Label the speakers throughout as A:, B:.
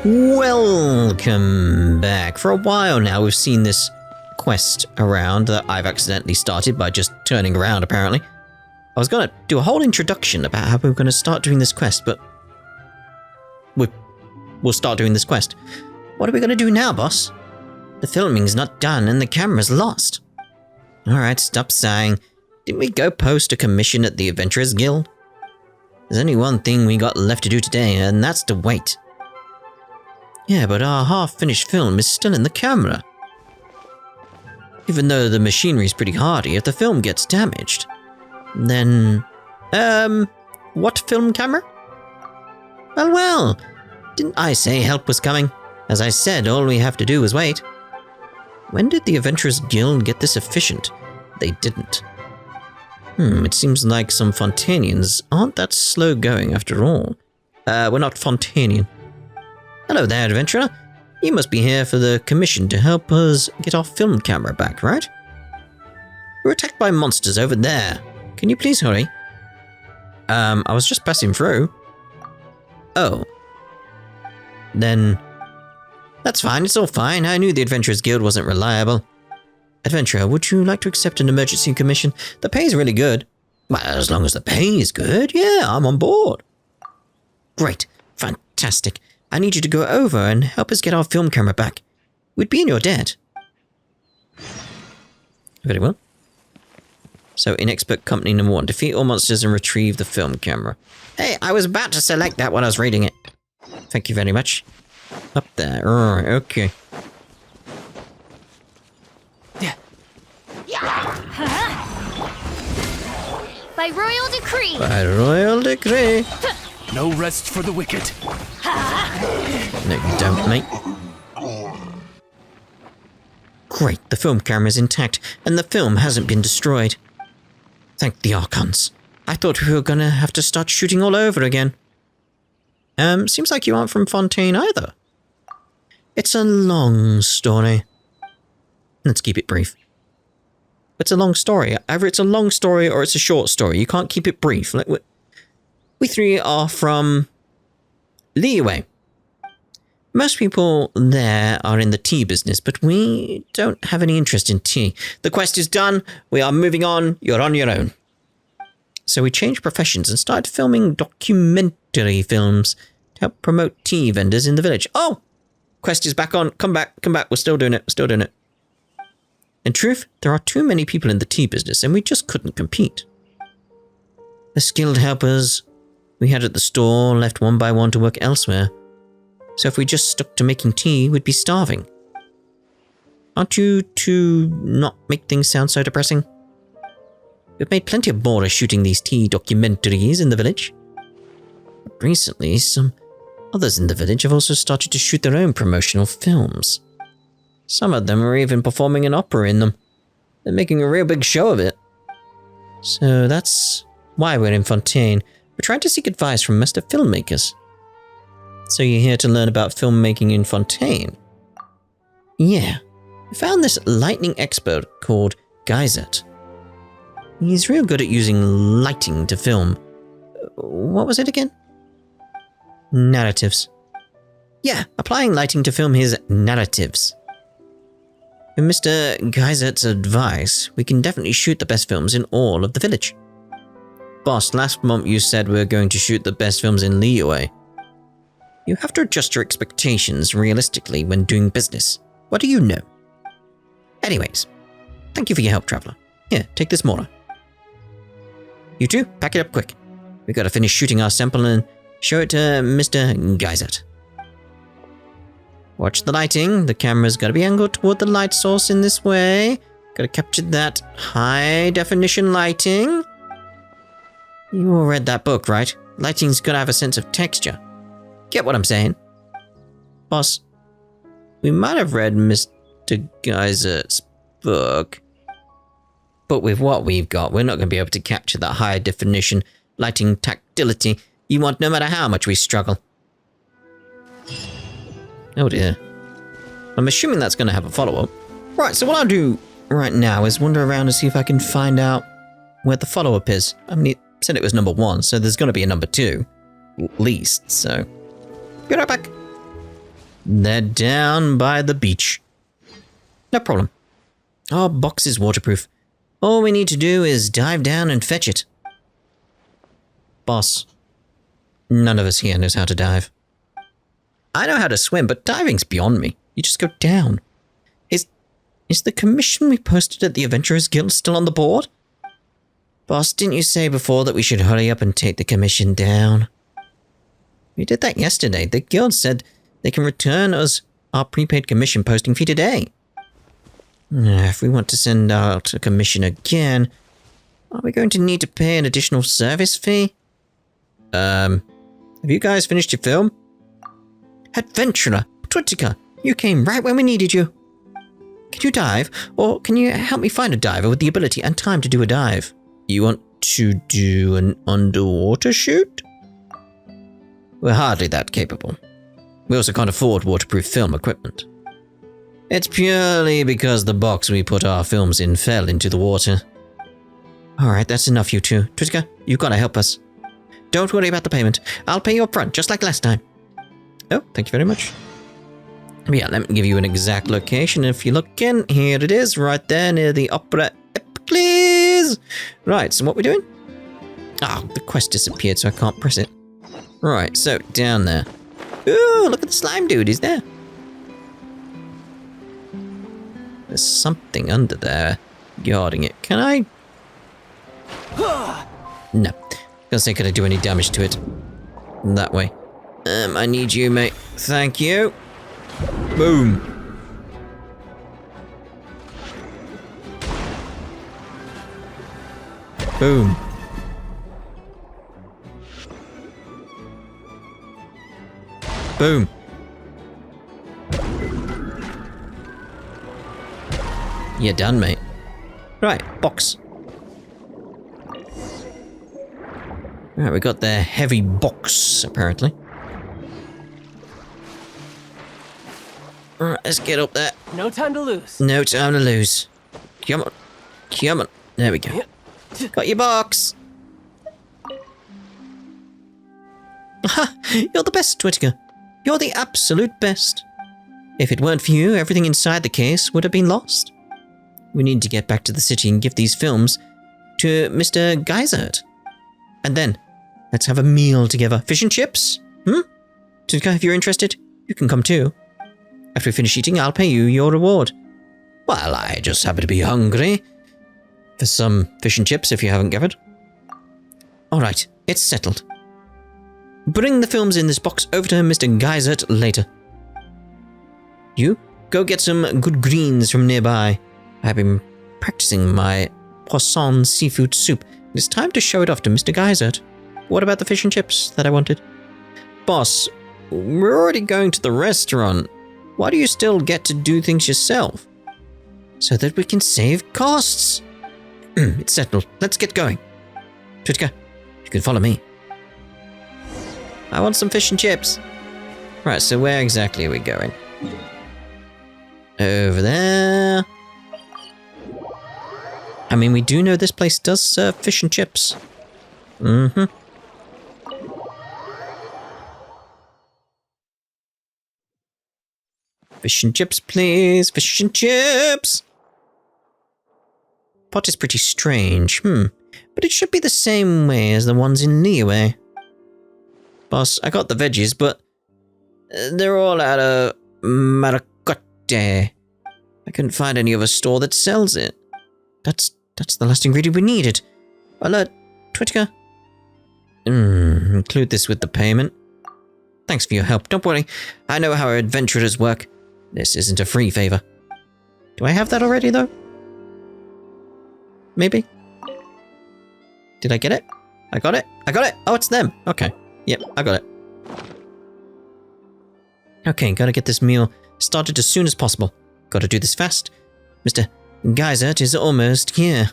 A: Welcome back. For a while now, we've seen this quest around that I've accidentally started by just turning around, apparently. I was going to do a whole introduction about how we were going to start doing this quest, but we'll start doing this quest. What are we going to do now, boss? The filming's not done and the camera's lost. Alright, stop sighing. Didn't we go post a commission at the Adventurers Guild? There's only one thing we got left to do today, and that's to wait. Yeah, but our half-finished film is still in the camera. Even though the machinery's pretty hardy, if the film gets damaged, then... what film camera? Well, didn't I say help was coming? As I said, all we have to do is wait. When did the Adventurers Guild get this efficient? They didn't. It seems like some Fontainians aren't that slow going after all. We're not Fontainian. Hello there, adventurer. You must be here for the commission to help us get our film camera back, right? We're attacked by monsters over there. Can you please hurry? I was just passing through. Oh. Then... That's fine, it's all fine. I knew the Adventurers Guild wasn't reliable. Adventurer, would you like to accept an emergency commission? The pay's really good. Well, as long as the pay is good, yeah, I'm on board. Great. Fantastic. I need you to go over and help us get our film camera back. We'd be in your debt. Very well. So, inexpert company number 1. Defeat all monsters and retrieve the film camera. Hey, I was about to select that when I was reading it. Thank you very much. Up there. Alright, okay.
B: By royal decree.
A: By royal decree.
C: No rest for the wicked.
A: No, you don't, mate. Great, the film camera's intact, and the film hasn't been destroyed. Thank the Archons. I thought we were gonna have to start shooting all over again. Seems like you aren't from Fontaine either. It's a long story. Let's keep it brief. It's a long story. Either it's a long story or it's a short story. You can't keep it brief. Like, we three are from Liyue. Most people there are in the tea business, but we don't have any interest in tea. The quest is done. We are moving on. You're on your own. So we changed professions and started filming documentary films to help promote tea vendors in the village. Oh! Quest is back on. Come back. We're still doing it. In truth, there are too many people in the tea business and we just couldn't compete. The skilled helpers we had at the store left one by one to work elsewhere. So if we just stuck to making tea, we'd be starving. Aren't you to not make things sound so depressing? We've made plenty of bother shooting these tea documentaries in the village. But recently, some others in the village have also started to shoot their own promotional films. Some of them are even performing an opera in them. They're making a real big show of it. So that's why we're in Fontaine. We're trying to seek advice from master filmmakers. So you're here to learn about filmmaking in Fontaine? Yeah. We found this lightning expert called Geysert. He's real good at using lighting to film. What was it again? Narratives. Yeah, applying lighting to film his narratives. With Mr. Geysert's advice, we can definitely shoot the best films in all of the village. Boss, last month you said we were going to shoot the best films in Liyue. You have to adjust your expectations realistically when doing business. What do you know? Anyways, thank you for your help, traveler. Here, take this mortar. You two, pack it up quick. We gotta finish shooting our sample and show it to Mr. Geysert. Watch the lighting. The camera's gotta be angled toward the light source in this way. Gotta capture that high definition lighting. You all read that book, right? Lighting's gotta have a sense of texture. Get what I'm saying? Boss, we might have read Mr. Geysert's book, but with what we've got, we're not going to be able to capture that high definition lighting tactility you want no matter how much we struggle. Oh dear. I'm assuming that's going to have a follow-up. Right, so what I'll do right now is wander around and see if I can find out where the follow-up is. I mean, it said it was number 1, so there's going to be a number 2, at least, so... Be right back. They're down by the beach. No problem. Our box is waterproof. All we need to do is dive down and fetch it. Boss, none of us here knows how to dive. I know how to swim, but diving's beyond me. You just go down. Is the commission we posted at the Adventurers Guild still on the board? Boss, didn't you say before that we should hurry up and take the commission down? We did that yesterday. The guild said they can return us our prepaid commission posting fee today. If we want to send out a commission again, are we going to need to pay an additional service fee? Have you guys finished your film? Adventurer, Twitika, you came right when we needed you. Can you dive? Or can you help me find a diver with the ability and time to do a dive? You want to do an underwater shoot? We're hardly that capable. We also can't afford waterproof film equipment. It's purely because the box we put our films in fell into the water. Alright, that's enough, you two. Twitika, you've got to help us. Don't worry about the payment. I'll pay you up front, just like last time. Oh, thank you very much. Yeah, let me give you an exact location. If you look in, here it is, right there near the Opera Epicles. Right, so what we're doing? Oh, the quest disappeared, so I can't press it. Right, so down there. Ooh, look at the slime dude, he's there. There's something under there guarding it. Can I? No. Gonna say, could I do any damage to it? That way. I need you, mate. Thank you. Boom. Boom. Boom. You're done, mate. Right, box. Right, we got the heavy box, apparently. Alright, let's get up there.
C: No time to lose.
A: No time to lose. Come on. Come on. There we go. Got your box. Ha! You're the best, Twitika. You're the absolute best. If it weren't for you, everything inside the case would have been lost. We need to get back to the city and give these films to Mr. Geisert. And then, let's have a meal together. Fish and chips? Twitika, if you're interested, you can come too. After we finish eating, I'll pay you your reward. Well, I just happen to be hungry. For some fish and chips, if you haven't gathered. Alright, it's settled. Bring the films in this box over to Mr. Geisert later. You, go get some good greens from nearby. I've been practicing my poisson seafood soup. It's time to show it off to Mr. Geisert. What about the fish and chips that I wanted? Boss, we're already going to the restaurant. Why do you still get to do things yourself? So that we can save costs. It's settled. Let's get going. Twitika, you can follow me. I want some fish and chips. Right, so where exactly are we going? Over there. I mean, we do know this place does serve fish and chips. Fish and chips, please. Fish and chips. Pot is pretty strange. But it should be the same way as the ones in Niue. Boss, I got the veggies, but they're all out of maricotte. I couldn't find any other store that sells it. That's the last ingredient we needed. Well, Twitika. Include this with the payment. Thanks for your help. Don't worry. I know how our adventurers work. This isn't a free favor. Do I have that already, though? Maybe? Did I get it? I got it? I got it! Oh, it's them! Okay. Yep, I got it. Okay, gotta get this meal started as soon as possible. Gotta do this fast. Mr. Geisert is almost here.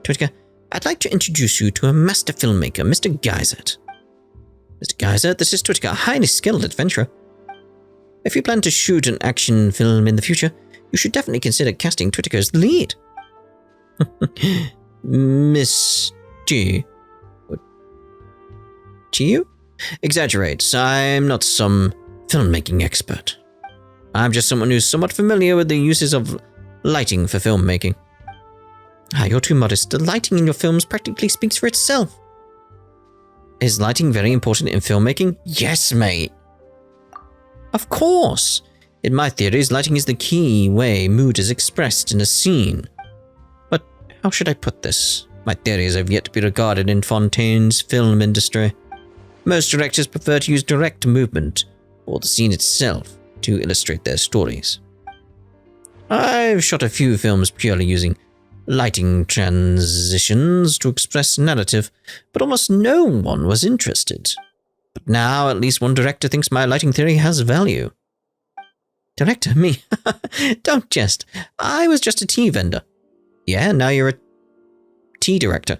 A: Twitika, I'd like to introduce you to a master filmmaker, Mr. Geisert. Mr. Geisert, this is Twitika, a highly skilled adventurer. If you plan to shoot an action film in the future, you should definitely consider casting Twitika as the lead. Miss G. Chiyu? Exaggerates. I'm not some filmmaking expert. I'm just someone who's somewhat familiar with the uses of lighting for filmmaking. Ah, you're too modest. The lighting in your films practically speaks for itself. Is lighting very important in filmmaking? Yes, mate. Of course. In my theories, lighting is the key way mood is expressed in a scene. But how should I put this? My theories have yet to be regarded in Fontaine's film industry. Most directors prefer to use direct movement, or the scene itself, to illustrate their stories. I've shot a few films purely using lighting transitions to express narrative, but almost no one was interested. But now at least one director thinks my lighting theory has value. Director? Me? Don't jest. I was just a tea vendor. Yeah, now you're a tea director.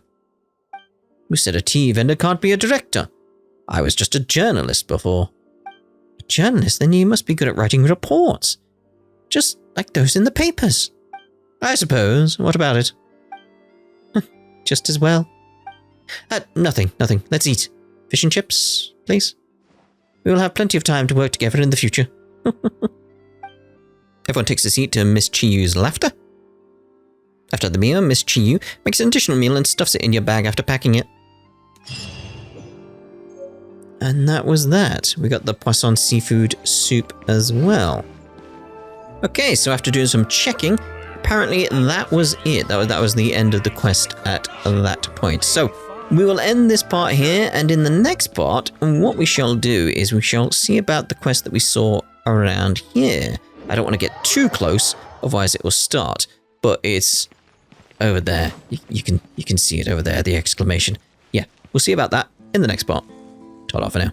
A: Who said a tea vendor can't be a director? I was just a journalist before. A journalist? Then you must be good at writing reports. Just like those in the papers. I suppose. What about it? Just as well. Nothing. Let's eat. Fish and chips, please. We will have plenty of time to work together in the future. Everyone takes a seat to Miss Chiyu's laughter. After the meal, Miss Chiyu makes an additional meal and stuffs it in your bag after packing it. And that was that. We got the poisson seafood soup as well. Okay, so after doing some checking, apparently that was it. That was the end of the quest at that point. So we will end this part here, and in the next part, what we shall do is we shall see about the quest that we saw around here. I don't want to get too close, otherwise it will start. But it's over there. You can see it over there, the exclamation. Yeah, we'll see about that in the next part. Ta-ra for now.